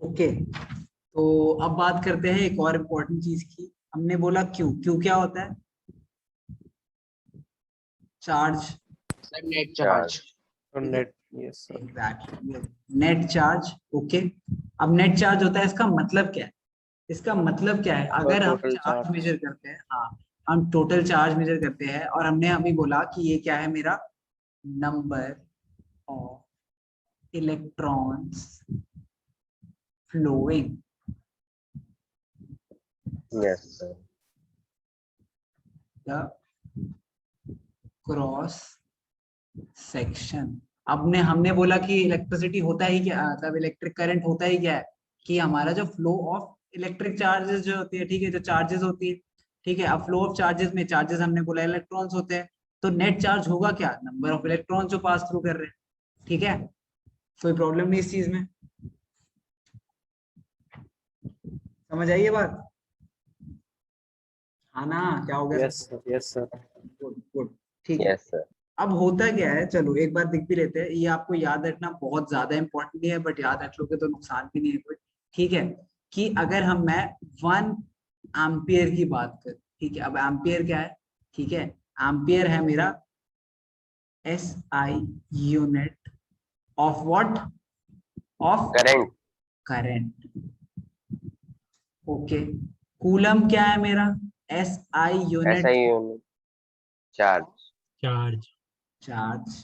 Okay, तो अब बात करते हैं एक और इम्पोर्टेंट चीज की। हमने बोला क्यू, क्यू क्या होता है? Charge. Net charge. Charge. Net, yes sir. Exactly, net charge. Okay, अब नेट चार्ज होता है, इसका मतलब क्या है? इसका मतलब क्या है? अगर हम टोटल चार्ज चार्ज। मेजर करते हैं, हाँ, हम टोटल चार्ज मेजर करते हैं, और हमने अभी बोला कि ये क्या है मेरा? Number of electrons flowing yes sir. The cross section. अब ने हमने बोला कि इलेक्ट्रिसिटी होता ही क्या, मतलब इलेक्ट्रिक करंट होता ही क्या है? कि हमारा जो फ्लो ऑफ इलेक्ट्रिक चार्जेस जो होती है, ठीक है, जो चार्जेस होती है, ठीक है। अब फ्लो ऑफ चार्जेस में चार्जेस हमने बोला इलेक्ट्रॉन्स होते हैं, तो नेट चार्ज होगा क्या? नंबर ऑफ इलेक्ट्रॉन्स जो पास थ्रू कर रहे हैं, ठीक है। कोई प्रॉब्लम नहीं इस चीज में, समझ आई ये बात? हाँ ना, क्या हो गया? Yes sir, yes sir. Good good, ठीक है। Yes sir. अब होता क्या है, चलो एक बार देख भी लेते हैं। ये आपको याद रखना बहुत ज्यादा इंपॉर्टेंट नहीं है, बट याद रख लोगे तो नुकसान भी नहीं है कोई, ठीक है। कि अगर मैं 1 एम्पियर की बात करूं, ठीक है। अब एम्पियर क्या है? ठीक है, एम्पियर है मेरा SI unit of what? Of current. Current. Okay, coulomb क्या है मेरा? SI ऐसा unit he unit charge. Charge. Charge.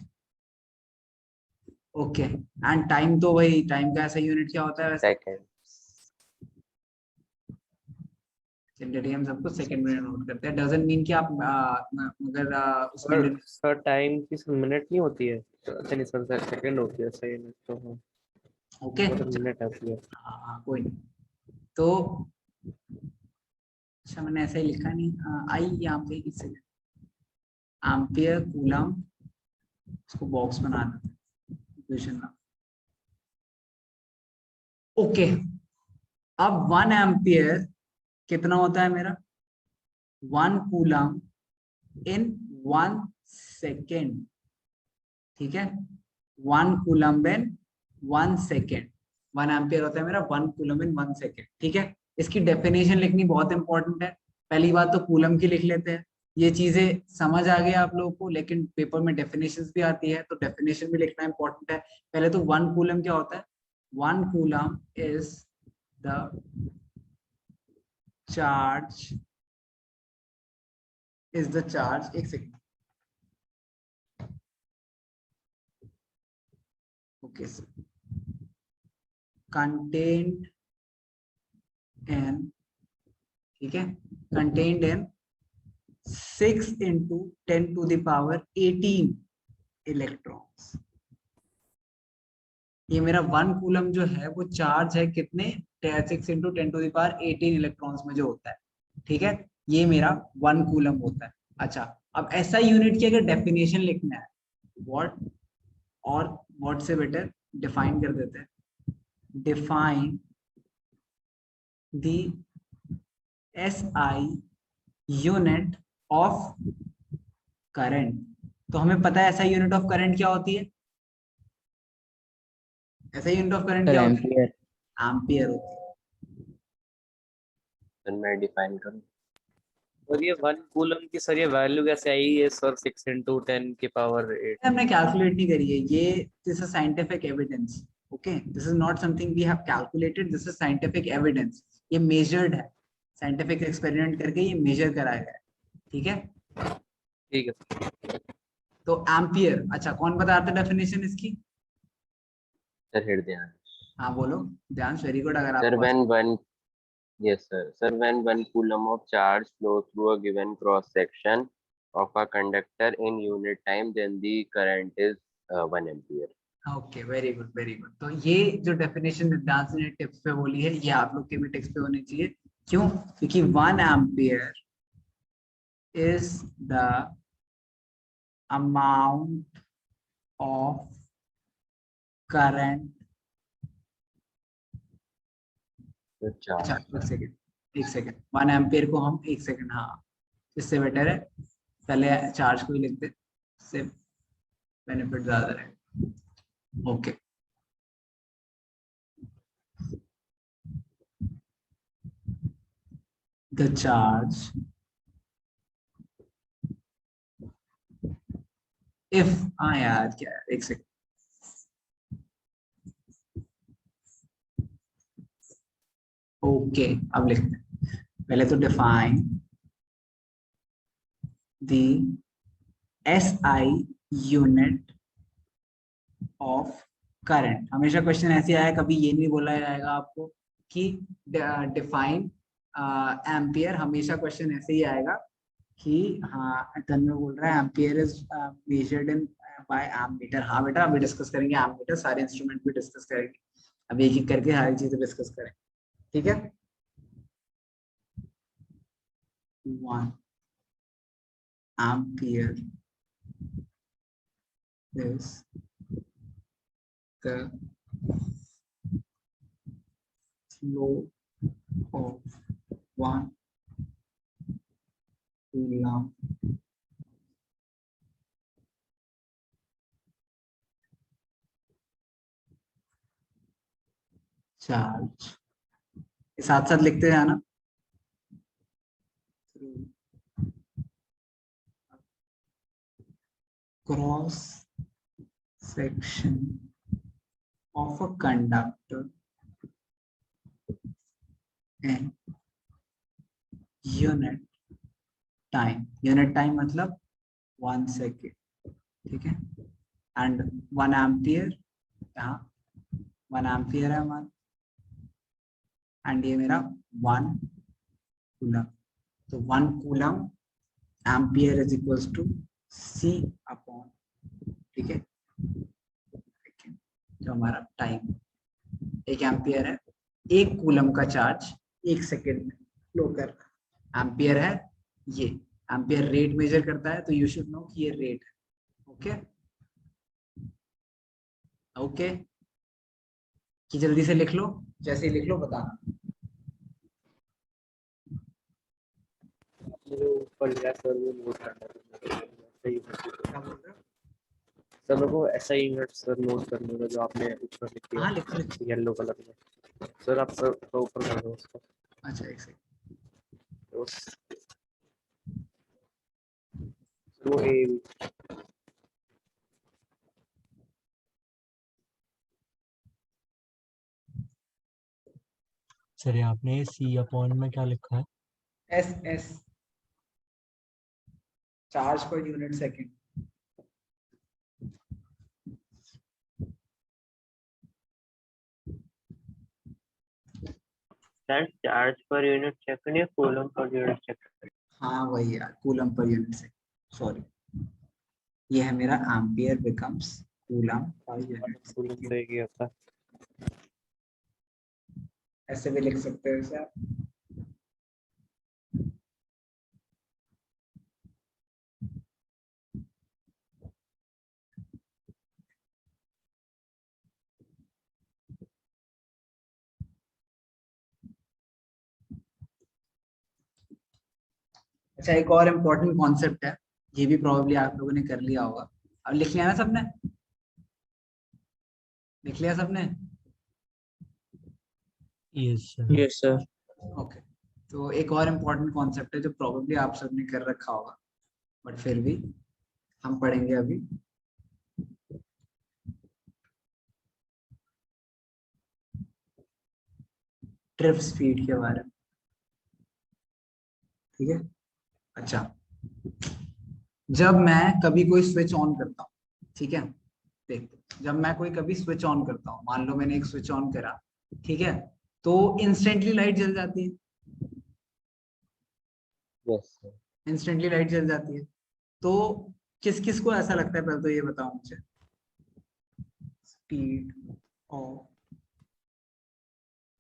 Okay, and time तो वही, टाइम का ऐसा यूनिट क्या होता है वैसे? सेकंड। जनरली हम सबको सेकंड में नोट करते हैं। डजंट मीन कि आप अगर उसमें सर सर टाइम की मिनट नहीं होती है, अच्छा नहीं सर, सेकंड होती है, सही है तो हाँ, ओके, वो तो मिनट आती है। हाँ हाँ कोई नहीं। तो अच्छा, मैंने ऐसा ही लिखा नहीं, आई यहाँ पे किससे? एम्पियर कूलम, इसको बॉक्स बना देते हैं इक्वेशन में। ओके, अब 1 एम्पियर कितना होता है मेरा? 1 कूलम इन 1 सेकेंड, ठीक है। 1 कूलम इन 1 सेकेंड, 1 एम्पियर होता है मेरा 1 कूलम इन 1 सेकेंड, ठीक है। इसकी डेफिनेशन लिखनी बहुत इंपॉर्टेंट है। पहली बात तो कूलम की लिख लेते हैं, ये चीजें समझ आ गया आप लोगों को, लेकिन पेपर में डेफिनेशंस भी आती है, तो डेफिनेशन भी लिखना इंपॉर्टेंट है। पहले तो 1 कूलम क्या होता है? 1 कूलम is the charge, is the charge, एक सेकेंड, ओके, कंटेन्ड इन, ठीक है, contained in 6 into 10 to the power 18 electrons. ये मेरा 1 कूलम जो है वो चार्ज है कितने? 6 into 10 to the power 18 electrons में जो होता है, ठीक है। ये मेरा 1 कूलम होता है। अच्छा, अब ऐसा यूनिट की अगर डेफिनेशन लिखना है, व्हाट, और व्हाट से बेटर डिफाइन कर देते हैं, define the SI unit of current. तो हमें पता है SI यूनिट ऑफ करंट क्या होती है? SI यूनिट ऑफ करंट क्या होती है? एम्पियर। एम्पियर होती है। फिर मैं डिफाइन करूँ। और ये 1 कूलम की सर ये वैल्यू कैसे आई है सर? 6 into 10 की पावर 8। हमने कैलकुलेट नहीं करी है ये, this is scientific evidence. Okay, this is not something we have calculated, this is scientific evidence. ये मेजर्ड है, साइंटिफिक एक्सपेरिमेंट करके ये मेजर करा गया है, ठीक है। ठीक है। तो एम्पियर, अच्छा कौन बता रहा था डेफिनेशन इसकी? सर हृदय। हाँ बोलो, ध्यान, वेरी गुड। अगर सर आपको when one, yes sir, sir, when 1 coulomb of charge flows through a given cross section of a conductor in unit time, then the current is 1 ampere. Okay, very good very good. तो ये जो definition नित्यांश ने tips पे बोली है, ये आप लोग के भी टिप्स पे होनी चाहिए। क्यों? क्योंकि 1 ampere is the amount of current. तो अच्छा, charge. एक सेकेंड, एक सेकेंड, 1 एम्पियर को हम, एक सेकेंड, हाँ, इससे बेटर है पहले चार्ज को ही लिख दे, इससे बेनिफिट ज्यादा है। ओके, the charge if, हाँ यार क्या है, एक सेकंड, ओके अब लिखते हैं। पहले तो define the SI unit of current. हमेशा क्वेश्चन ऐसे आया, कभी ये नहीं बोला जाएगा आपको कि डिफाइन एम्पियर, हमेशा क्वेश्चन ऐसे ही आएगा कि हाँ तन्मय बोल रहा है ampere is measured in by ammeter. हाँ बेटा अभी डिस्कस करेंगे एम्पमीटर, सारे इंस्ट्रूमेंट भी डिस्कस करेंगे, अभी एक एक करके सारी चीजें डिस्कस करेंगे, ठीक है। 1 ampere is the flow of 1 coulomb charge, साथ साथ लिखते जाना, cross section of a conductor in unit time। unit time मतलब 1 सेकेंड, ठीक है। एंड 1 एम्पियर, यहाँ 1 एम्पियर है हमारा, एंड ये मेरा 1 कूलम। तो 1 coulomb ampere is equals to C upon, ठीक है, जो हमारा टाइम 1 एम्पियर है, 1 कूलम का चार्ज 1 सेकेंड में फ्लो कर रहा है। एम्पियर है ये, एम्पियर रेट मेजर करता है, तो यू शुड नो कि ये रेट है। ओके ओके, कि जल्दी से लिख लो, जैसे ही लिख लो बताना। जो ऊपर लिखा है सर वो नोट करना है। सही क्या बोल रहे हो? सर मेरे को ऐसा ही यूनिट सर नोट करने होगा जो आपने ऊपर लिख हाँ दिया लिखो। येलो कलर में। सर आप सर तो ऊपर कर दो उसको। अच्छा एक सेकंड, वो ए सर ये आपने C अपॉन में क्या लिखा है? S charge per unit second. Sir charge per unit second या कूलम पर यूनिट सेकंड? हाँ वही यार, coulomb per unit second, sorry. ये है मेरा ampere becomes coulomb per unit coulomb second. पे गया था। ऐसे भी लिख सकते हो इसे आप। अच्छा एक और इम्पोर्टेंट कॉन्सेप्ट है, ये भी प्रोबेबली आप लोगों ने कर लिया होगा। अब लिख लिया ना सबने, लिख लिया सबने? Yes sir. Yes sir. Okay, तो एक और इम्पोर्टेंट कॉन्सेप्ट है जो प्रोबेबली आप सबने कर रखा होगा, बट फिर भी हम पढ़ेंगे अभी। ट्रिप स्पीड के बारे में, ठीक है। अच्छा, जब मैं कभी कोई स्विच ऑन करता हूँ, ठीक है, देखते जब मैं कोई कभी स्विच ऑन करता हूँ, मान लो मैंने एक स्विच ऑन करा, ठीक है, तो इंस्टेंटली लाइट जल जाती है, यस सर। इंस्टेंटली लाइट जल जाती है। तो किस किस को ऐसा लगता है, पहले तो ये बताओ मुझे। Speed of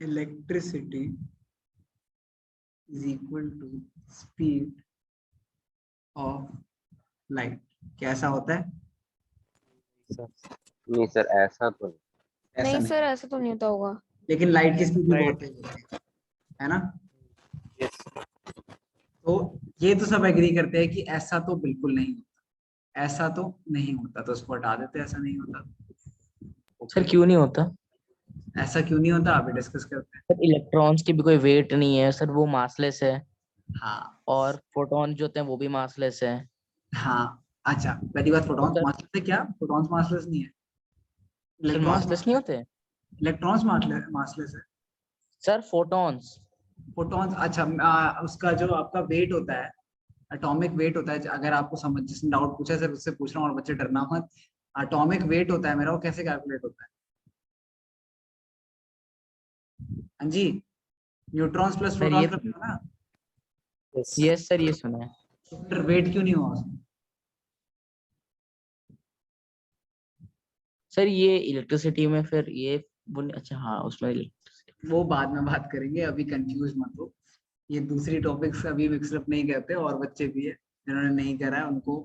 electricity is equal to speed of light. कैसा होता है? नहीं सर ऐसा तो नहीं। ऐसा नहीं नहीं, सर ऐसा तो नहीं होता होगा। लेकिन लाइट की स्पीड भी Light. बहुत तेज होती है ना। यस तो ये तो सब एग्री करते हैं कि ऐसा तो बिल्कुल नहीं होता, ऐसा तो नहीं होता, तो उसको हटा देते हैं, ऐसा नहीं होता। सर क्यों नहीं होता? ऐसा क्यों नहीं होता, अभी डिस्कस करते हैं। सर इलेक्ट्रॉन्स की भी कोई वेट नहीं है सर, वो मासलेस है। हाँ और फोटॉन जो होते हैं वो भी मासलेस है। हाँ। अच्छा पहली बात, फोटॉन्स सर मासलेस है क्या? फोटॉन्स मासलेस नहीं है, सर इलेक्ट्रॉन्स मासलेस नहीं होते इलेक्ट्रॉन्स मासलेस है। Sir, photons. फोटॉन्स, अच्छा उसका जो आपका वेट होता है, एटॉमिक वेट होता है, अगर आपको समझ, जिसने डाउट पूछा है सिर्फ उससे पूछ रहा हूँ, और बच्चे डरना मत। एटॉमिक वेट होता है मेरा, वो कैसे कैलकुलेट होता है? हाँ जी, न्यूट्रॉन्स प्लस सर ये प्रोटॉन्स करते हो ना, यस सर, ये सुना है। तो फिर वेट क्यों नहीं हुआ उसमें? सर ये इलेक्ट्रिसिटी में फिर ये अच्छा हाँ, उसमें वो बाद में बात करेंगे, अभी कंफ्यूज मत हो। ये दूसरी टॉपिक्स अभी मिक्सअप नहीं करते, और बच्चे भी है जिन्होंने नहीं करा है, उनको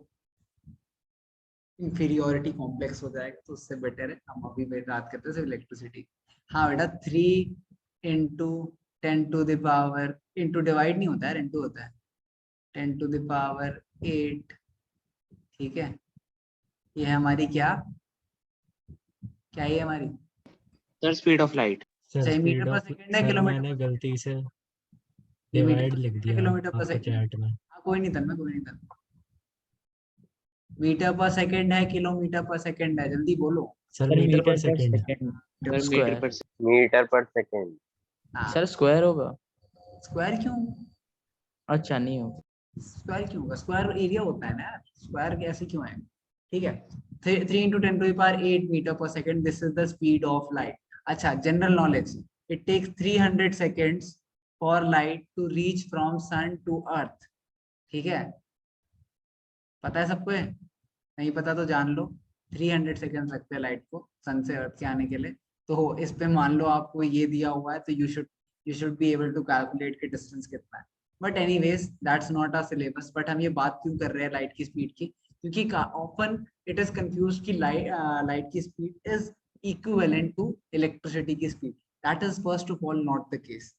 इंफीरियोरिटी कॉम्प्लेक्स हो जाएगा, तो उससे बेटर है हम अभी बात करते हैं सिर्फ इलेक्ट्रिसिटी। हाँ बेटा, 3 इंटू 10⁻, इंटू डिवाइड नहीं होता है, इंटू होता है, 10⁸ ठीक है। ये है हमारी क्या क्या ये हमारी sir speed of light. Sir सही, मीटर स्पीड पर ऑफ, सेकंड है सर किलोमीटर मैंने पर सेकंड? गलती से ये मीटर डिवाइड पर लिख सेकंड है दिया किलोमीटर पर आपके सेकंड? चैट में। हाँ कोई नहीं तन्मय, कोई नहीं तन्मय। मीटर पर सेकंड है, किलोमीटर पर सेकंड है, जल्दी बोलो। सर सर मीटर पर मीटर पर सेकंड है। Second sir metre square. पर मीटर पर सेकेंड। हाँ, सर स्क्वायर होगा। स्क्वायर क्यों? अच्छा नहीं होगा। स्क्वायर क्यों होगा? स्क्वायर एरिया होता है ना यार, स्क्वायर ऐसे क्यों है? ठीक है, 3 × 10⁸ मीटर पर second, this is the speed of light. अच्छा, general knowledge, it takes 300 seconds for light to reach from sun to earth. ठीक है, पता है सबको? है नहीं पता तो जान लो, 300 सेकेंड्स लगते हैं लाइट को सन से अर्थ के आने के लिए। तो इस पे मान लो आपको ये दिया हुआ है, तो you should be able to calculate कि डिस्टेंस कितना है। But anyways that's not a syllabus. But हम ये बात क्यों कर रहे हैं लाइट की स्पीड की? क्योंकि ऑफन इट इज कंफ्यूज कि लाइट की speed is equivalent to electricity की speed. That is first of all not the case.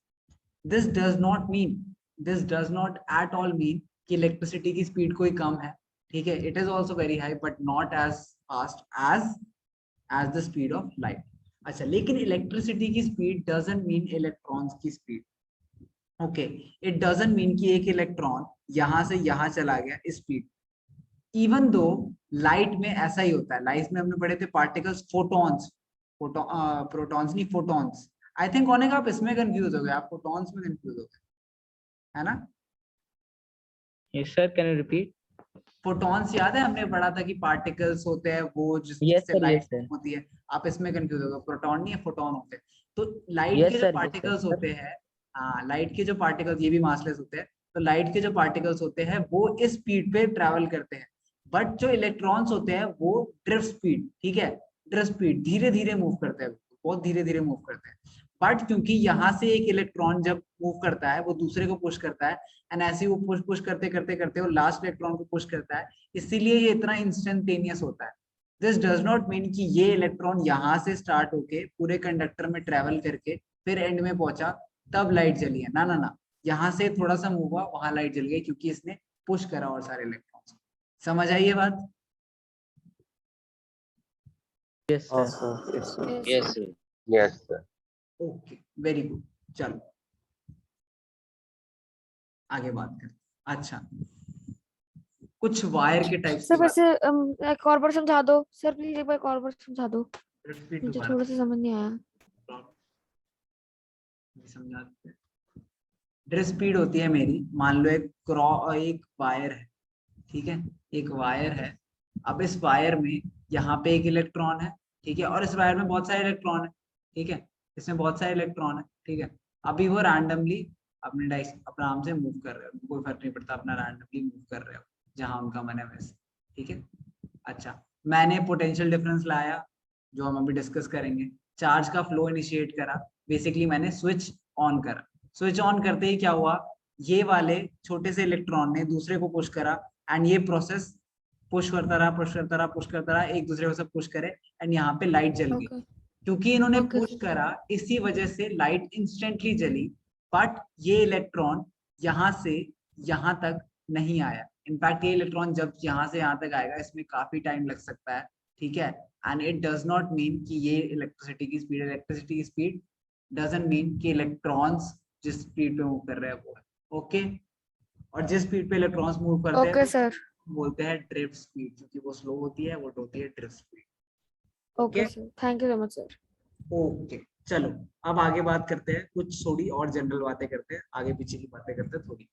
This does not mean, this does not at all mean कि electricity की speed कोई कम है। ठीक है, it is also very high but not as fast as the speed of light. अच्छा, लेकिन electricity की स्पीड डजंट मीन इलेक्ट्रॉन्स की speed. Okay, it doesn't mean कि एक इलेक्ट्रॉन यहां से यहां चला गया स्पीड। इवन दो लाइट में ऐसा ही होता है, लाइट में हमने पढ़े थे पार्टिकल्स, फोटॉन्स, प्रोटॉन्स नहीं, फोटॉन्स। आई थिंक होने का आप इसमें कंफ्यूज हो गए, आप फोटॉन्स में कंफ्यूज हो गए, है ना? Yes sir, can you repeat? Photons याद है हमने पढ़ा था कि पार्टिकल्स होते हैं वो यस जिससे सर, लाइट यस सर, होती है। आप इसमें कंफ्यूज हो गए, प्रोटॉन नहीं है, फोटॉन होते हैं। तो लाइट के यस जो सर, यस पार्टिकल्स सर। होते हैं, हाँ लाइट के जो पार्टिकल्स, ये भी मासलेस होते हैं, तो लाइट के जो पार्टिकल्स होते हैं वो इस स्पीड पे ट्रेवल करते हैं। बट जो इलेक्ट्रॉन्स होते हैं वो ड्रिफ्ट स्पीड, ठीक है, ड्रिफ्ट स्पीड, धीरे धीरे मूव करते हैं, बहुत धीरे धीरे मूव करते हैं। बट क्योंकि यहाँ से एक इलेक्ट्रॉन जब मूव करता है वो दूसरे को पुश करता है, एंड ऐसे वो पुश पुश करते करते करते वो लास्ट इलेक्ट्रॉन को पुश करता है, इसीलिए ये इतना इंस्टेंटेनियस होता है। दिस डज नॉट मीन कि ये इलेक्ट्रॉन यहाँ से स्टार्ट होके पूरे कंडक्टर में ट्रेवल करके फिर एंड में पहुंचा तब लाइट जली है, ना ना ना। यहाँ से थोड़ा सा मूव हुआ, वहां लाइट जल गई, क्योंकि इसने पुश करा और सारे इलेक्ट्रॉन्स। समझ आई ये बात? Yes sir. Yes sir. Yes sir. Okay, very good. चलो आगे बात करते हैं। अच्छा, कुछ वायर के टाइप्स की सर बात। वैसे एक और बार समझा दो सर, प्लीज एक बार और बार समझा दो, रिपीट मुझे दोबारा थोड़ा सा समझ नहीं आया। समझाते हैं। ड्रिफ्ट स्पीड होती है मेरी, मान लो एक वायर है, ठीक है, एक वायर है। अब इस वायर में यहाँ पे एक इलेक्ट्रॉन है, ठीक है, और इस वायर में बहुत सारे इलेक्ट्रॉन है, ठीक है, इसमें बहुत सारे इलेक्ट्रॉन है, ठीक है। अभी वो रैंडमली अपने आराम से मूव कर रहे हो, कोई फर्क नहीं पड़ता, अपना रैंडमली मूव कर रहे हो जहां उनका मन है वैसे, ठीक है। अच्छा, मैंने पोटेंशियल डिफरेंस लाया, जो हम अभी डिस्कस करेंगे, चार्ज का फ्लो इनिशिएट करा, बेसिकली मैंने स्विच ऑन करा। स्विच ऑन करते ही क्या हुआ, ये वाले छोटे से इलेक्ट्रॉन ने दूसरे को पुश करा, एंड ये प्रोसेस पुश करता रहा, पुश करता रहा, पुश करता रहा, एक दूसरे को सब पुश करे, एंड यहाँ पे लाइट जल गई। ओके क्योंकि इन्होंने ओके पुश करा, इसी वजह से लाइट इंस्टेंटली जली। बट ये इलेक्ट्रॉन यहाँ से यहाँ तक नहीं आया। इनफैक्ट ये इलेक्ट्रॉन जब यहाँ से यहाँ तक आएगा, इसमें काफी टाइम लग सकता है, ठीक है। And it does not mean कि ये इलेक्ट्रिसिटी की स्पीड डजंट मीन कि इलेक्ट्रॉन्स जिस स्पीड पे मूव कर रहे हैं वो है। ओके, और जिस स्पीड पे इलेक्ट्रॉन्स मूव करते ओके हैं सर, बोलते हैं ड्रिफ्ट स्पीड, क्योंकि वो स्लो होती है, वो होती है drift speed. Okay sir, thank you so much sir. Okay चलो, अब आगे बात करते हैं, कुछ थोड़ी और जनरल बातें करते हैं, आगे पीछे की बातें करते हैं थोड़ी।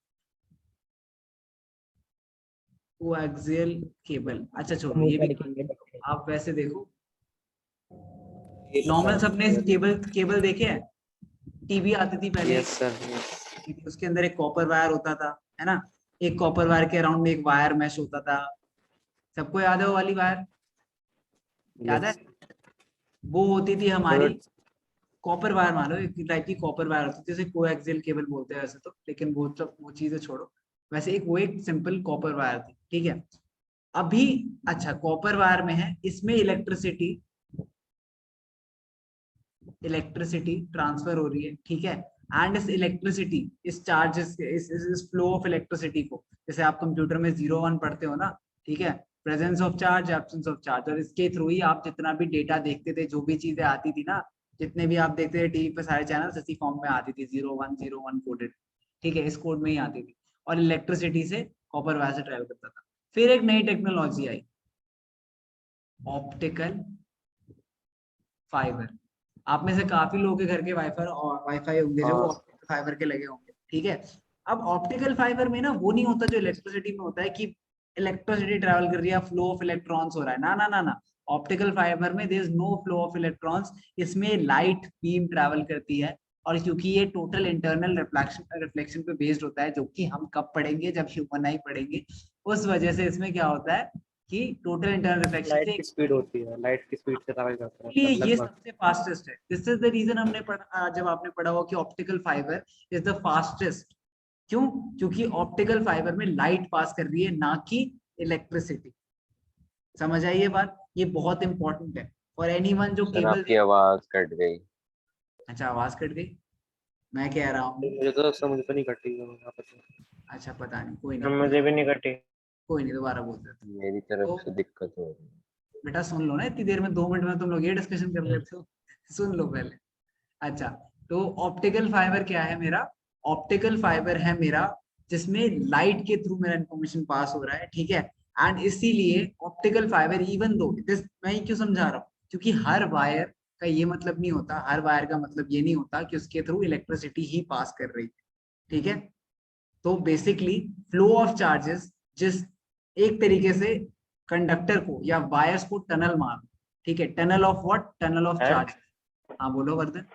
कोएक्सियल केबल, अच्छा छोड़ो ये भी, आप वैसे देखो नॉर्मल सबने केबल केबल देखे हैं, टीवी आती थी पहले, यस सर। ठीक है, उसके अंदर एक कॉपर वायर होता था, है ना, एक कॉपर वायर के अराउंड में एक वायर मैश होता था, सबको याद है वो वाली वायर, याद है? वो होती थी हमारी कॉपर वायर, मान लो एक टाइप की कॉपर वायर होती थी, जैसे कोएक्सियल केबल बोलते हैं वैसे तो, लेकिन वो तो वो चीजें छोड़ो, वैसे एक वो एक सिंपल कॉपर वायर थी, ठीक है। अभी अच्छा कॉपर वायर में है, इसमें इलेक्ट्रिसिटी ट्रांसफर हो रही है, ठीक है, एंड इस इलेक्ट्रिसिटी, इस चार्जेस, इस फ्लो ऑफ इलेक्ट्रिसिटी को, जैसे आप कंप्यूटर में 0 1 पढ़ते हो ना, ठीक है, presence of charge, absence of charge, और इसके थ्रू ही आप जितना भी डेटा देखते थे, जो भी चीजें आती थी ना, जितने भी आप देखते थे टीवी पे, सारे चैनल इसी फॉर्म में आती थी, 0 1 कोडेड, ठीक है, इस कोड में ही आती थी, और इलेक्ट्रिसिटी से कॉपर वायर से ट्रेवल करता था। फिर एक नई टेक्नोलॉजी आई, ऑप्टिकल फाइबर। आप में से काफी लोगों के घर के वाईफाई होंगे जो ऑप्टिकल फाइबर के लगे होंगे, ठीक है। अब ऑप्टिकल फाइबर में ना वो नहीं होता जो इलेक्ट्रिसिटी में होता है कि इलेक्ट्रिसिटी ट्रैवल कर रही है, फ्लो ऑफ इलेक्ट्रॉन्स हो रहा है, ना ना ना ना, ऑप्टिकल फाइबर में there is no flow of electrons, इसमें लाइट बीम ट्रैवल करती है, और क्योंकि ये टोटल इंटरनल रिफ्लेक्शन पे बेस्ड होता है, जो कि हम कब पढ़ेंगे, जब ह्यूमन आई पढ़ेंगे, उस वजह से इसमें क्या होता है कि टोटल इंटरनल रिफ्लेक्शन लाइट से की स्पीड होती है, लाइट की स्पीड से ट्रैवल करता है ये लगभग। सबसे फास्टेस्ट है। दिस इज द रीजन हमने पढ़ा, जब आपने पढ़ा हो कि optical fibre is the fastest, क्यों? क्योंकि ऑप्टिकल फाइबर में लाइट पास कर रही है, ना कि इलेक्ट्रिसिटी। समझ आई ये बात? ये बहुत इंपॉर्टेंट है फॉर एनीवन जो सर केबल आपकी आवाज कट गई। अच्छा आवाज कट गई, मैं कह रहा हूँ, मुझे तो समझ तो नहीं कटी है यहाँ पे तो। अच्छा पता नहीं, कोई नहीं, मुझे भी नहीं कटी। कोई नहीं, दोबारा बोल देते। मेरी तरफ तो से दिक्कत हो रही है। बेटा सुन लो ना, इतनी देर में 2 मिनट में तुम लोग ये डिस्कशन कर लेते हो, सुन लो पहले। अच्छा, तो ऑप्टिकल फाइबर क्या है मेरा? ऑप्टिकल फाइबर है मेरा जिसमें लाइट के थ्रू मेरा इंफॉर्मेशन पास हो रहा है, ठीक है, एंड इसीलिए optical fibre, even though this, मैं ही क्यों समझा रहा हूँ, क्योंकि हर वायर का ये मतलब नहीं होता, हर वायर का मतलब ये नहीं होता कि उसके थ्रू इलेक्ट्रिसिटी ही पास कर रही है, ठीक है। तो बेसिकली फ्लो ऑफ चार्जेस, जिस एक तरीके से कंडक्टर को या वायर्स को टनल मार, ठीक है, tunnel of what, tunnel of charge. हाँ बोलो वर्धन।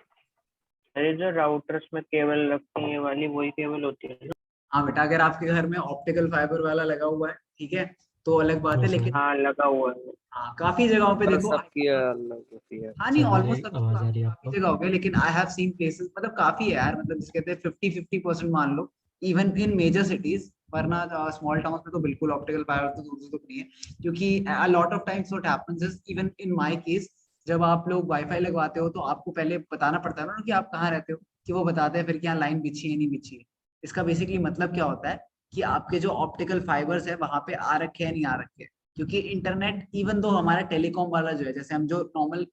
अरे जो राउटर्स में केबल लगती है वाली वही केबल होती है। हाँ बेटा, अगर आपके घर में ऑप्टिकल फाइबर वाला लगा हुआ है, ठीक है, तो अलग बात है, हाँ, सर। लेकिन हाँ लगा हुआ है। हाँ काफी जगहों पे देखो, सबकी अलग होती है। हाँ नहीं सर मेरी ऑलमोस्ट सब आवाज आ रही है काफी आपको? जगह हो गए, लेकिन आई हैव सीन प्लेसेस, मतलब काफी है यार, मतलब जिसे कहते हैं 50-50% मान लो, इवन इन मेजर सिटीज, वरना स्मॉल टाउन में तो बिल्कुल ऑप्टिकल फाइबर तो दूर से दूर नहीं है, क्योंकि a lot of times what happens is, even in my case, जब आप लोग वाईफाई लगवाते हो तो आपको पहले बताना पड़ता है ना कि आप कहाँ रहते हो, कि वो बताते हैं फिर कि यहाँ लाइन बिछी है नहीं बिछी है। इसका बेसिकली मतलब क्या होता है कि आपके जो ऑप्टिकल फाइबर्स है वहां पे आ रखे हैं नहीं आ रखे हैं, क्योंकि इंटरनेट, इवन दो हमारा टेलीकॉम वाला जो है, जैसे हम जो नॉर्मल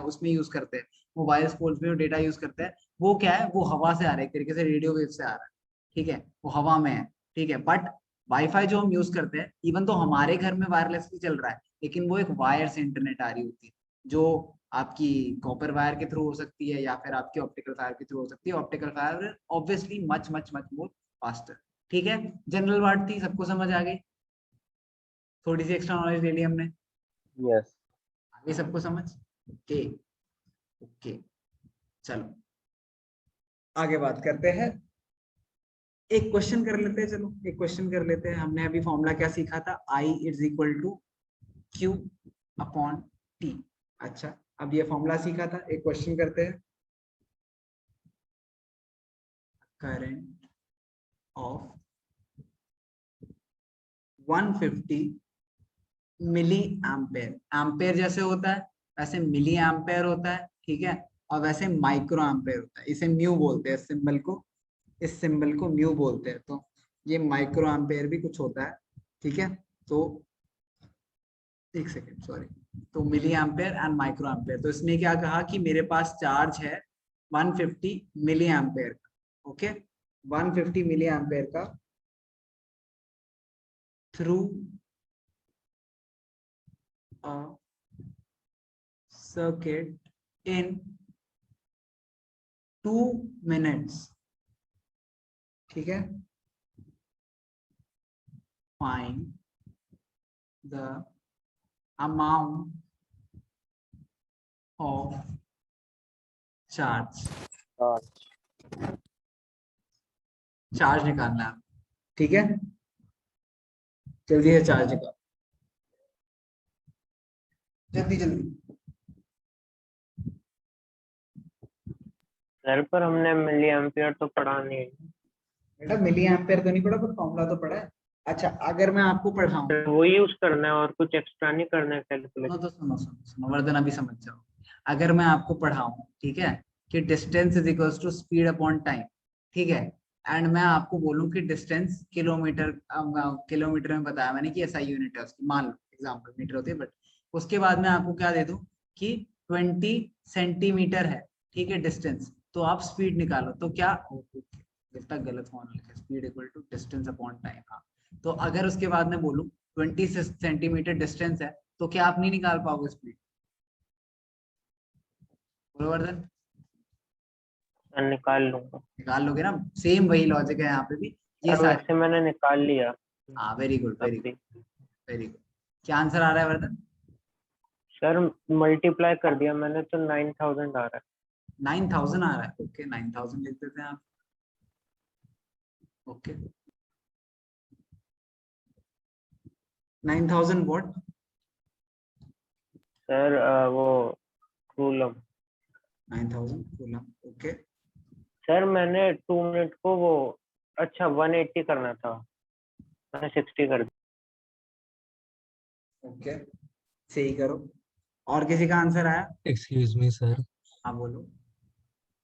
उसमें यूज करते हैं, मोबाइल फोन में डेटा यूज करते हैं, वो क्या है, वो हवा से आ रहा है, एक तरीके से रेडियो वेव से आ रहा है, ठीक है, वो हवा में है, ठीक है। बट वाईफाई जो हम यूज करते हैं, इवन तो हमारे घर में वायरलेसली चल रहा है, लेकिन वो एक वायर से इंटरनेट आ रही होती है, जो आपकी कॉपर वायर के थ्रू हो सकती है या फिर आपकी ऑप्टिकल फाइबर के थ्रू हो सकती है। Optical fibre obviously much much much more faster, ठीक है। जनरल बात थी, सबको समझ आ गई, थोड़ी सी एक्स्ट्रा नॉलेज ले ली हमने, यस। आगे सबको समझ? ओके ओके, चलो आगे बात करते हैं, एक क्वेश्चन कर लेते हैं, चलो एक क्वेश्चन कर लेते हैं। हमने अभी फॉर्मूला क्या सीखा था, I is equal to Q upon T। अच्छा, अब ये फॉर्मूला सीखा था, एक क्वेश्चन करते हैं। Current of 150 milli ampere, ampere जैसे होता है वैसे मिली एम्पेयर होता है, ठीक है, और वैसे माइक्रो एम्पेयर होता है, इसे म्यू बोलते हैं, इस सिंबल को म्यू बोलते हैं। तो ये माइक्रो एम्पेयर भी कुछ होता है, ठीक है। तो एक सेकेंड सॉरी, तो milli ampere and micro ampere. तो इसने क्या कहा कि मेरे पास चार्ज है 150 मिली एम्पेयर का, ओके, 150 मिली एम्पेयर का through a circuit in 2 minutes, ठीक है। Find the amount of charge, charge निकालना है, ठीक है। जल्दी से चार्ज निकाल, जल्दी जल्दी। सर पर हमने मिली एम्पियर तो पढ़ा नहीं। बेटा मिली एम्पेयर तो नहीं पढ़ा, पर फॉर्मूला तो पढ़ा है। अच्छा, अगर मैं आपको पढ़ाऊं, वो यूज करना है और कुछ एक्स्ट्रा नहीं करना है सुनो कैलकुलेशन। तो सुनो सुनो सुनो वर्धन, अभी समझ जाओ। अगर मैं आपको पढ़ाऊं, ठीक है, कि distance is equals to speed upon time, ठीक है, एंड मैं आपको बोलूं कि डिस्टेंस किलोमीटर, किलोमीटर में बताया मैंने कि एसआई यूनिट है उसकी, मान लो एग्जांपल मीटर होती है, बट उसके बाद मैं आपको क्या दे दूं कि 20 सेंटीमीटर है, ठीक है, डिस्टेंस, तो आप स्पीड निकालो, तो क्या तक गलत फोन लिखा, speed equal to distance upon time. हाँ, तो अगर उसके बाद मैं बोलूं 20 सेंटीमीटर डिस्टेंस है, तो क्या आप नहीं निकाल पाओगे स्पीड? बोलो वर्धन। मैं निकाल लूंगा। निकाल लोगे ना, सेम वही लॉजिक है यहाँ पे भी, ये सर सारे। वैसे मैंने निकाल लिया हाँ, वेरी गुड वेरी अभी। Good very good. क्या आंसर आ रहा है वर्धन? सर मल्टीप्लाई कर दिया मैंने तो 9000 आ रहा है। 9000 आ रहा है, ओके 9000 लिख देते हैं आप, ओके 9000 वॉट? सर वो कूलम। 9000 coulomb, okay. सर मैंने 2 मिनट को वो, अच्छा 180 करना था, मैंने 60 कर दिया। ओके, सही करो। और किसी का आंसर आया? Excuse me sir. हाँ बोलो।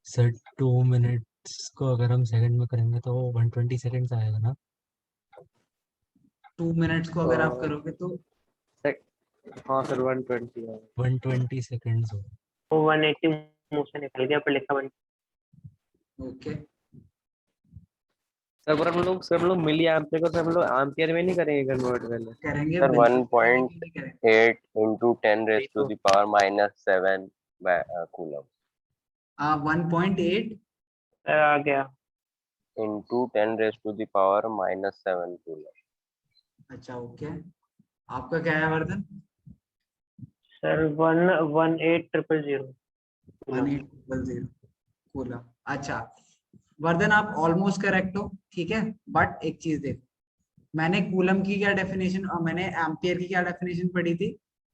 सर 2 मिनट्स को अगर हम सेकंड में करेंगे तो 120 सेकंड्स आएगा ना? 2 मिनट्स को अगर आप करोगे तो हाँ सर 120 है। 120 सेकंड्स हो। वो 180 मुंह से निकल गया, पर लिखा 1। ओके, सर हम लोग मिली एम्पियर को तो हम लोग एम्पियर में नहीं करेंगे कन्वर्ट पहले। करेंगे सर बिल्कुल, करेंगे, नहीं करेंगे। 1.8 into 10 raised to the power minus 7 coulomb 1.8 आ गया। into 10 raised to the power minus 7 coulomb। अच्छा ओके, आपका क्या है वर्धन? Sir 11800 1800 coulomb. अच्छा वर्धन, आप ऑलमोस्ट करेक्ट हो, ठीक है, बट एक चीज देखो, मैंने कूलम की क्या डेफिनेशन और मैंने एम्पियर की क्या डेफिनेशन पढ़ी थी,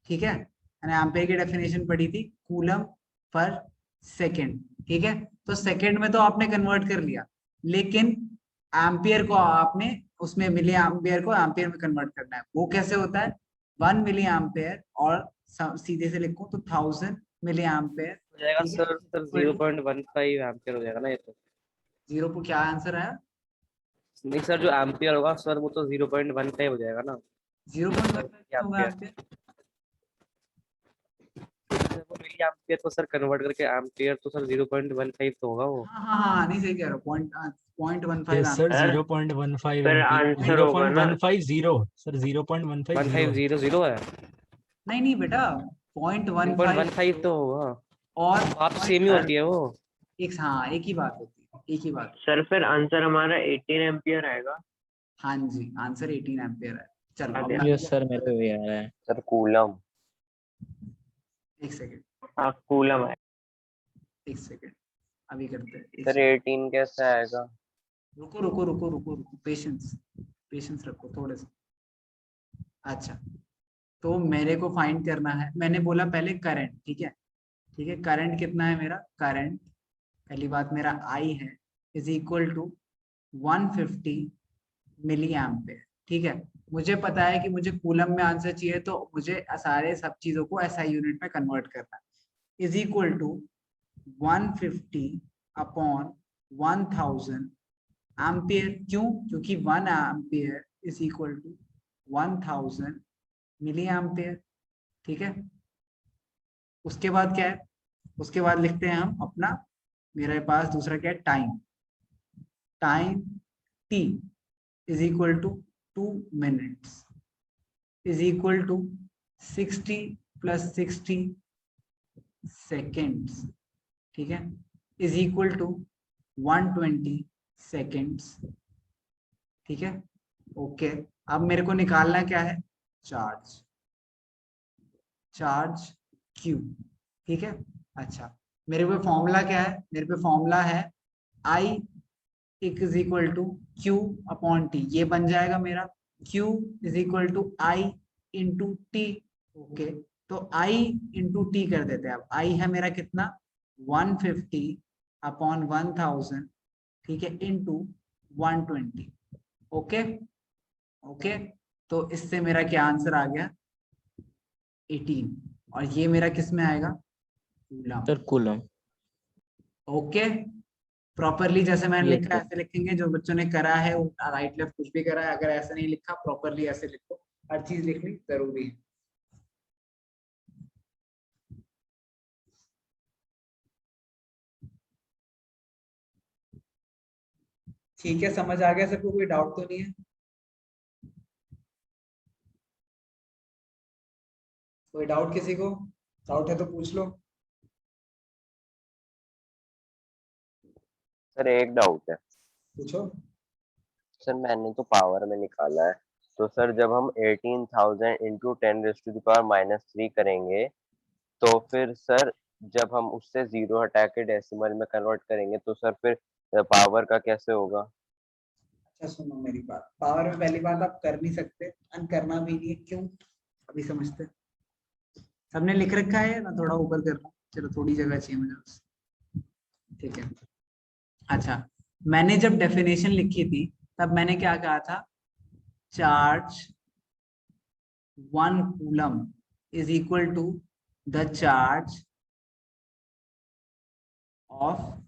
ठीक है, मैंने एम्पियर की डेफिनेशन पढ़ी थी कूलम पर सेकंड, ठीक है, तो सेकंड में तो आपने कन्वर्ट कर लिया, लेकिन एम्पियर को आपने उसमें मिली एम्पियर को एम्पियर में कन्वर्ट करना है। वो कैसे होता है? 1 मिली एम्पियर, और सीधे से लिखो तो 1000 मिली एम्पियर हो जाएगा ठीक है, सर 0.15 एम्पियर हो जाएगा ना ये तो। 0 को क्या आंसर आया? नहीं सर, जो एम्पियर होगा सर वो तो 0.15 हो जाएगा ना। 0.15 होगा एम्पियर। वो मिली एम्पियर को सर कन्वर्ट करके एम्पियर तो सर 0.15 तो होगा वो। हाँ हाँ हाँ, नहीं सही कह रहे हो, 0.15 यस सर, सर, 0.15 फिर आंसर होगा ना 0.150 सर, 0.150 1500 है। नहीं नहीं बेटा, 0.15 0.15 तो होगा, और बात सेम ही होती है वो। एक, हाँ एक ही बात होती है, एक ही बात। सर फिर आंसर हमारा 18 एम्पियर आएगा। हाँ जी, आंसर 18 एम्पियर है। चलो अब अरे, मैं- यस सर, मेरे को भी आ रहा है। Sir coulomb। एक सेकंड, हाँ कूलम है। एक सेकंड, अभी करते हैं, एक सर सेकंड। 18 कैसे आएगा? रुको रुको रुको रुको रुको, पेशेंस पेशेंस रखो थोड़े से। अच्छा, तो मेरे को फाइंड करना है, मैंने बोला पहले करंट, ठीक है, ठीक है, करंट कितना है मेरा? करंट पहली बात मेरा आई है, is equal to 150 milli ampere, ठीक है। मुझे पता है कि मुझे कूलम में आंसर चाहिए, तो मुझे सारे सब चीजों को एसआई यूनिट में कन्वर्ट करना है। Is equal to 150 upon 1000 ampere. क्यों? क्योंकि 1 ampere is equal to 1000 milli ampere, ठीक है। उसके बाद क्या है? उसके बाद लिखते हैं हम अपना, मेरे पास दूसरा क्या है? Time, time T is equal to 2 minutes is equal to 60 plus 60 seconds, ठीक है, is equal to 120 seconds, ठीक है। ओके, अब मेरे को निकालना क्या है, चार्ज क्यू, ठीक है। अच्छा, मेरे पे फॉर्मूला क्या है, मेरे पे फॉर्मूला है I is equal to Q upon T, ये बन जाएगा मेरा Q is equal to I into T. Okay, तो I इंटू टी कर देते हैं। अब I है मेरा कितना, 150 अपॉन 1000, ठीक है, इंटू 120। ओके ओके, तो इससे मेरा क्या आंसर आ गया, 18, और ये मेरा किस में आएगा, coulomb. Sir coulomb. Okay, properly जैसे मैंने Yes, लिखा है sir. ऐसे लिखेंगे, जो बच्चों ने करा है वो राइट लेफ्ट कुछ भी करा है, अगर ऐसे नहीं लिखा प्रॉपरली ऐसे लिखो, हर चीज लिखनी जरूरी है। ठीक है, समझ आ गया सबको, कोई डाउट तो नहीं है, कोई डाउट किसी को, डाउट है तो पूछ लो। सर एक डाउट है पूछो। सर, मैंने तो पावर में निकाला है, तो सर जब हम 18,000 इंटू 10⁻³ करेंगे, तो फिर सर जब हम उससे जीरो हटा के डेसिमल में कन्वर्ट करेंगे तो सर फिर पावर का कैसे होगा? अच्छा सुनो मेरी बात, पावर में पहली बात आप कर नहीं सकते, अन करना भी नहीं है, क्यों, अभी समझते हैं। सबने लिख रखा है ना, थोड़ा ऊपर कर रहा हूँ, चलो थोड़ी जगह चाहिए मुझे बस, ठीक है। अच्छा, मैंने जब डेफिनेशन लिखी थी तब मैंने क्या कहा था, चार्ज 1 कूलम is equal to the charge of,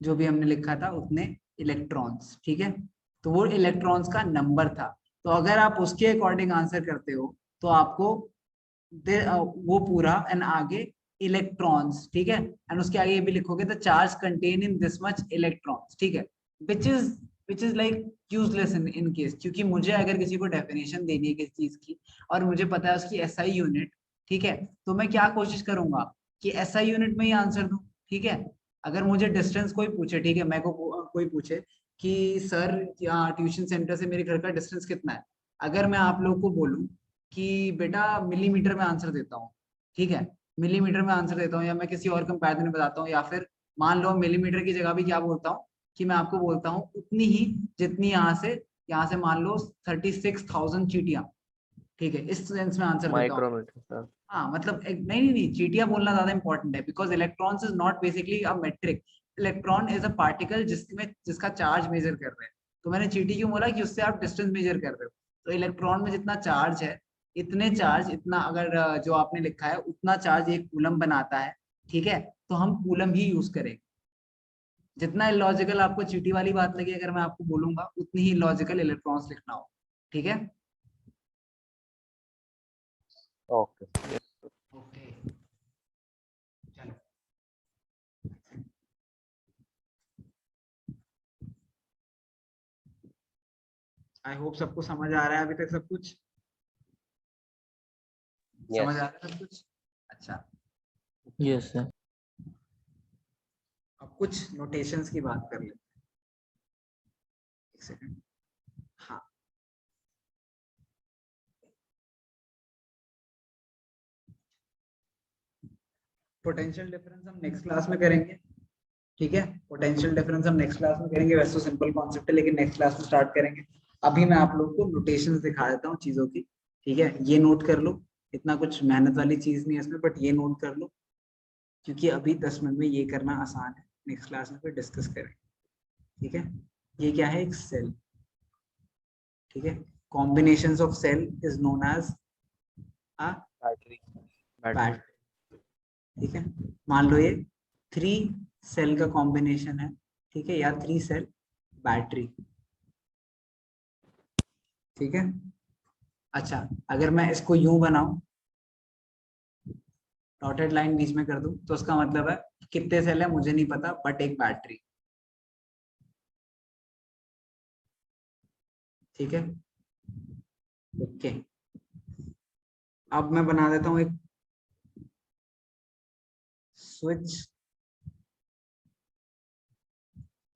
जो भी हमने लिखा था उतने इलेक्ट्रॉन्स, ठीक है। तो वो इलेक्ट्रॉन्स का नंबर था, तो अगर आप उसके अकॉर्डिंग आंसर करते हो तो आपको वो पूरा एंड आगे इलेक्ट्रॉन्स, ठीक है, एंड उसके आगे ये भी लिखोगे the charge contain in this much electrons, ठीक है, which is like useless in case, क्योंकि मुझे अगर किसी को डेफिनेशन देनी है किसी चीज की और मुझे पता है उसकी एसआई यूनिट, ठीक है, तो मैं क्या कोशिश करूंगा कि एसआई यूनिट में ही आंसर दूं, ठीक है। अगर मुझे डिस्टेंस कोई पूछे, ठीक है, मैं को कोई पूछे कि सर यहाँ ट्यूशन सेंटर से मेरे घर का डिस्टेंस कितना है, अगर मैं आप लोग को बोलूं कि बेटा मिलीमीटर में आंसर देता हूँ, ठीक है, मिलीमीटर में आंसर देता हूँ, या मैं किसी और कंपैरिजन में बताता हूँ, या फिर मान लो मिलीमीटर की जगह भी क्या बोलता हूँ कि मैं आपको बोलता हूँ उतनी ही जितनी यहाँ से मान लो 36,000 चीटियां, ठीक है, इस सेंस में आंसर देता हूँ। Micrometre sir. हाँ मतलब नहीं, चीटियां बोलना ज्यादा इंपॉर्टेंट है, because electrons is not basically a metric, electron is a particle जिसका चार्ज मेजर कर रहे हैं। तो मैंने चीटी क्यों बोला कि उससे आप डिस्टेंस मेजर कर रहे हो, तो इलेक्ट्रॉन में जितना चार्ज है, इतने चार्ज, इतना अगर जो आपने लिखा है उतना चार्ज एक कूलम बनाता है, ठीक है, तो हम कूलम ही यूज करेंगे। जितना इलॉजिकल आपको चीटी वाली बात लगी, अगर मैं आपको बोलूंगा उतनी ही इलॉजिकल इलेक्ट्रॉन्स लिखना हो, ठीक है। ओके ओके, चलो आई होप सबको समझ आ रहा है अभी तक सब कुछ, समझ आ रहा है सब कुछ। अच्छा, यस सर। अब कुछ नोटेशंस की बात कर लेते हैं, एक सेकंड। हाँ, पोटेंशियल डिफरेंस हम नेक्स्ट क्लास में करेंगे, ठीक है, पोटेंशियल डिफरेंस हम नेक्स्ट क्लास में करेंगे, वैसे तो सिंपल कॉन्सेप्ट है लेकिन नेक्स्ट क्लास में स्टार्ट करेंगे। अभी मैं आप लोग को नोटेशंस दिखा देता हूँ चीजों की, ठीक है, ये नोट कर लो, इतना कुछ मेहनत वाली चीज नहीं है इसमें, बट ये नोट कर लो, क्योंकि अभी 10 मिनट में ये करना आसान है, नेक्स्ट क्लास में फिर डिस्कस करेंगे, ठीक है। ये क्या है, एक सेल, ठीक है, combinations of cell is known as a battery, ठीक है। मान लो ये 3 सेल का कॉम्बिनेशन है, ठीक है, या 3 सेल बैटरी, ठीक है। अच्छा, अगर मैं इसको यूं बनाऊं, डॉटेड लाइन बीच में कर दूं, तो उसका मतलब है कितने सेल है मुझे नहीं पता, बट एक बैटरी, ठीक है, ओके। अब मैं बना देता हूँ एक स्विच।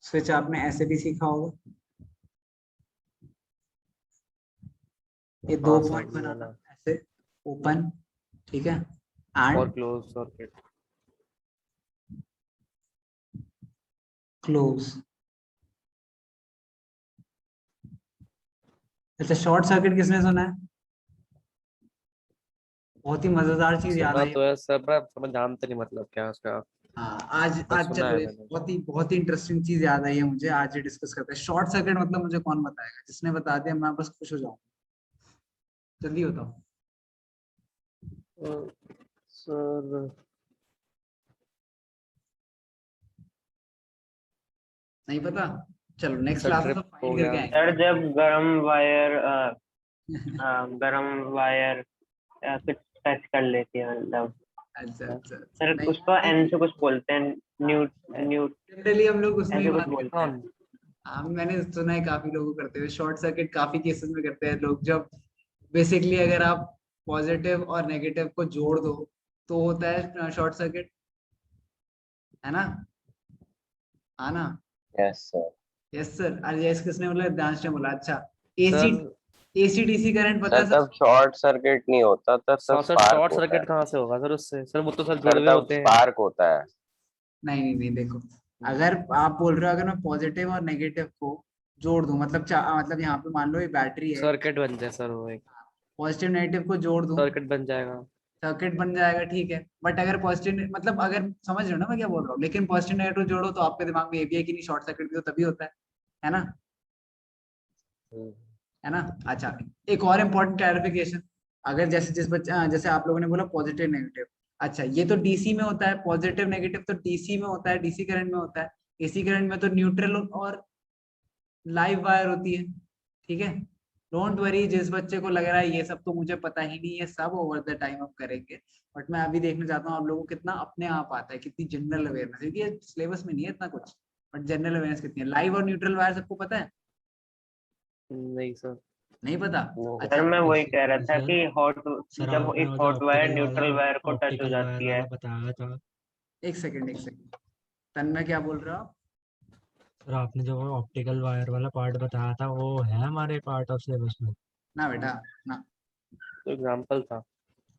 स्विच आपने ऐसे भी सीखा होगा, ये दो हाँ पॉइंट सर, बनाना ऐसे, ओपन, ठीक है, और एंड क्लोज सर्किट। क्लोज। अच्छा, शॉर्ट सर्किट किसने सुना है? बहुत ही मजेदार चीज याद सुना आई। तो है सर, पर मैं जानते नहीं मतलब क्या है उसका। हाँ, आज बस आज सुना चलो है एक मैंने। बहुत ही इंटरेस्टिंग चीज याद आई है मुझे, आज ये डिस्कस करते हैं। शॉर्ट सर्किट मतलब मुझे कौन बताएगा? जिसने बता दिया मैं बस खुश हो जाऊँ। जल्दी बताओ। सर नहीं पता? चलो नेक्स्ट सर क्लास में ट्रिप तो हो फाइंड गया। करके आएंगे। सर जब गरम वायर कुछ टच कर लेती है, मतलब अच्छा अच्छा अच्छा, सर नहीं उसको यार, एन से कुछ बोलते हैं, न्यूट न्यूट जनरली हम लोग उसमें ही ऐसे कुछ बात बोलते करते हैं। हैं। हाँ, मैंने सुना है काफी लोगों को करते हुए। शॉर्ट सर्किट काफी केसेस में करते हैं लोग, जब बेसिकली अगर आप पॉजिटिव और नेगेटिव को जोड़ दो तो होता है शॉर्ट सर्किट, है ना? हाँ ना? Yes sir. Yes sir. अरे यस किसने बोला? दांश ने बोला। अच्छा, AC sir AC DC current पता सर है तब सर? शॉर्ट सर्किट नहीं होता, तब सर स्पार्क शॉर्ट होता सर्किट है। कहाँ से होगा सर उससे? सर वो तो सर सर जुड़े हुए तब होते हैं। स्पार्क होता है। नहीं नहीं नहीं, देखो, अगर आप बोल रहे हो अगर मैं पॉजिटिव और नेगेटिव को जोड़ दूं, मतलब मतलब यहाँ पे मान लो ये बैटरी है, सर्किट बन जाए सर, वो एक पॉजिटिव नेगेटिव को जोड़ दूं, सर्किट बन जाएगा। सर्किट बन जाएगा, ठीक है। बट अगर पॉजिटिव, मतलब अगर समझ रहे हो ना मैं क्या बोल रहा हूँ, लेकिन पॉजिटिव नेगेटिव जोड़ो तो आपके दिमाग में ये भी है कि नहीं, शॉर्ट सर्किट भी तो तभी होता है ना? हम्म। है ना? अच्छा, एक और इम्पोर्टेंट क्लैरिफिकेशन। अगर जैसे आप लोगों ने बोला पॉजिटिव नेगेटिव, अच्छा ये तो डीसी में होता है, पॉजिटिव नेगेटिव तो डीसी में होता है, डीसी करंट में होता है। एसी करंट में तो न्यूट्रल और लाइव वायर होती है, ठीक है। डोंट वरी, जिस बच्चे को लग रहा है ये सब तो मुझे पता ही नहीं, ये सब ओवर द टाइम हम करेंगे। बट मैं अभी देखना चाहता हूँ आप लोगों को कितना अपने आप आता है, कितनी जनरल अवेयरनेस, क्योंकि ये सिलेबस में नहीं है इतना कुछ, बट जनरल अवेयरनेस कितनी है। लाइव और न्यूट्रल वायर सबको पता है? नहीं सर। नहीं पता? नो। सर अच्छा, मैं वही कह रहा बेसिकली था सर, कि सर जब आपने एक वो जो हॉट वायर ऑप्टिकल वाला न्यूट्रल वायर को टच हो ऑप्टिकल वायर जाती है। वाला बताया था, एक सेकंड एक सेकंड, तन्मय क्या बोल रहे हो आप? सर आपने जो वो ऑप्टिकल वायर वाला पार्ट बताया था वो है हमारे पार्ट ऑफ सिलेबस में? ना बेटा, ना। तो एग्जाम्पल था।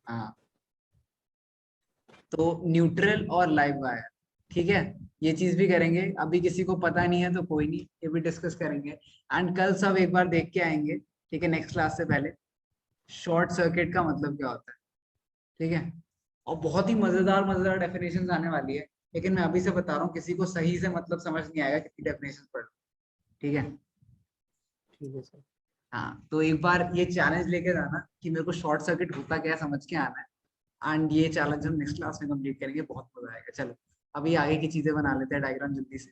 हाँ, तो न्यूट्रल और लाइव वायर, ठीक है, ये चीज भी करेंगे। अभी किसी को पता नहीं है तो कोई नहीं, ये भी डिस्कस करेंगे। एंड कल सब एक बार देख के आएंगे, ठीक है, नेक्स्ट क्लास से पहले, शॉर्ट सर्किट का मतलब क्या होता है, ठीक है। और बहुत ही मजेदार मजेदार डेफिनेशन आने वाली है, लेकिन मैं अभी से बता रहा हूँ, किसी को सही से मतलब समझ नहीं आएगा कितनी डेफिनेशन पढ़ लो, ठीक है। ठीक है सर। हाँ, तो एक बार ये चैलेंज लेके जाना कि मेरे को शॉर्ट सर्किट होता क्या है समझ के आना है। एंड ये चैलेंज हम नेक्स्ट क्लास में कंप्लीट करेंगे, बहुत मजा आएगा। चलो अभी आगे की चीजें बना लेते हैं, डायग्राम जल्दी से।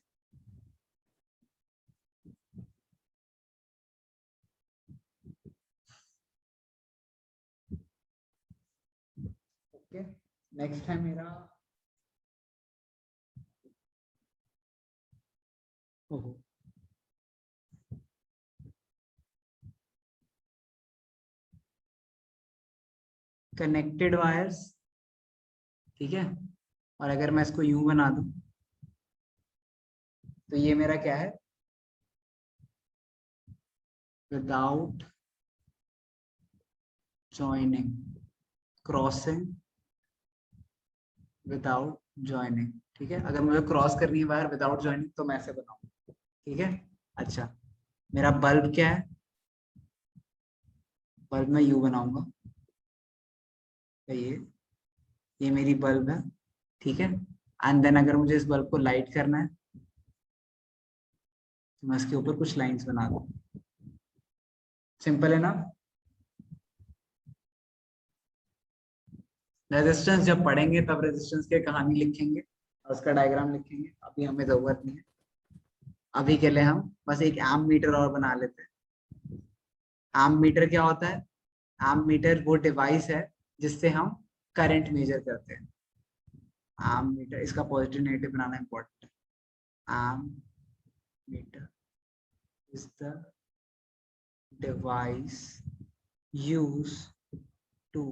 ओके, नेक्स्ट है मेरा, ओहो, कनेक्टेड वायर्स, ठीक है। और अगर मैं इसको यूं बना दूं तो ये मेरा क्या है? Without joining, crossing without joining, ठीक है। अगर मुझे क्रॉस करनी है वायर विदाउट जॉइनिंग तो मैं ऐसे बनाऊं, ठीक है। अच्छा, मेरा बल्ब क्या है? बल्ब मैं यू बनाऊंगा, ये मेरी बल्ब है, ठीक है। एंड देन अगर मुझे इस बल्ब को लाइट करना है तो मैं इसके ऊपर कुछ लाइंस बना दूं, सिंपल है ना? रेजिस्टेंस जब पढ़ेंगे तब रेजिस्टेंस की कहानी लिखेंगे और उसका डायग्राम लिखेंगे, अभी हमें जरूरत नहीं है। अभी के लिए हम बस एक एम्प मीटर और बना लेते हैं। एम्प मीटर क्या होता है? एम्प मीटर वो डिवाइस है जिससे हम करंट मेजर करते हैं। एम्प मीटर, इसका पॉजिटिव नेगेटिव बनाना इंपॉर्टेंट है। Amp meter is the device used to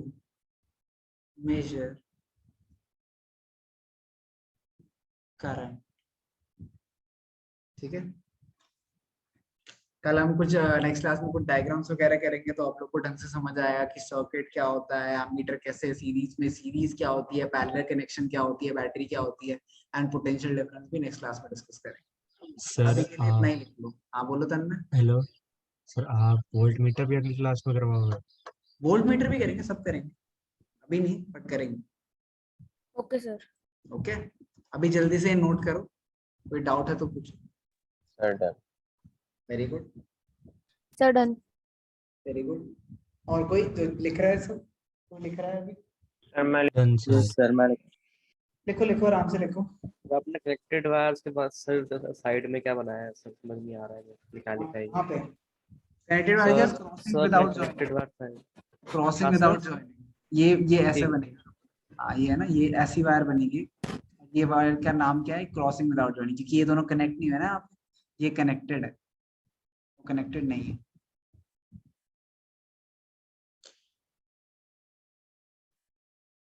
measure current. ठीक है, कल हम कुछ नेक्स्ट क्लास में कुछ डायग्राम्स वगैरह करेंगे तो आप लोग को ढंग से समझ आएगा कि सर्किट क्या होता है, एमीटर कैसे, सीरीज में सीरीज क्या होती है, पैरेलल कनेक्शन क्या होती है, बैटरी क्या होती है, एंड पोटेंशियल डिफरेंस भी नेक्स्ट क्लास में डिस्कस करेंगे। सर अभी के लिए इतना ही लिख लो। हाँ बोलो तन्मय। हेलो सर, आप वोल्ट मीटर भी अगली क्लास में करवाओगे? वोल्ट मीटर भी करेंगे, सब करेंगे, अभी नहीं बट करेंगे। Okay sir. ओके, अभी जल्दी से नोट करो, कोई डाउट है तो पूछो। Sir done. Very good, sir done. Very good. और कोई जो लिख रहा है, सब कोई लिख रहा है अभी? सर मैं डन सर। सर मैंने लिखो लिखो, आराम से लिखो। आपने कनेक्टेड वायर्स के बाद सर साइड में क्या बनाया है सर, समझ नहीं आ रहा है, लिखा लिखा ही वहाँ पे connected wire sir crossing without joining, connected wire crossing हाँ, विदाउट सर। जॉइनिंग, ये ऐसे ठीक। बनेगा। हाँ ये है ना, ये ऐसी वायर बनेगी। ये वायर का नाम क्या है? क्रॉसिंग विदाउट जॉइनिंग, क्योंकि ये दोनों कनेक्ट नहीं हुए ना, आप ये कनेक्टेड है, कनेक्टेड नहीं है।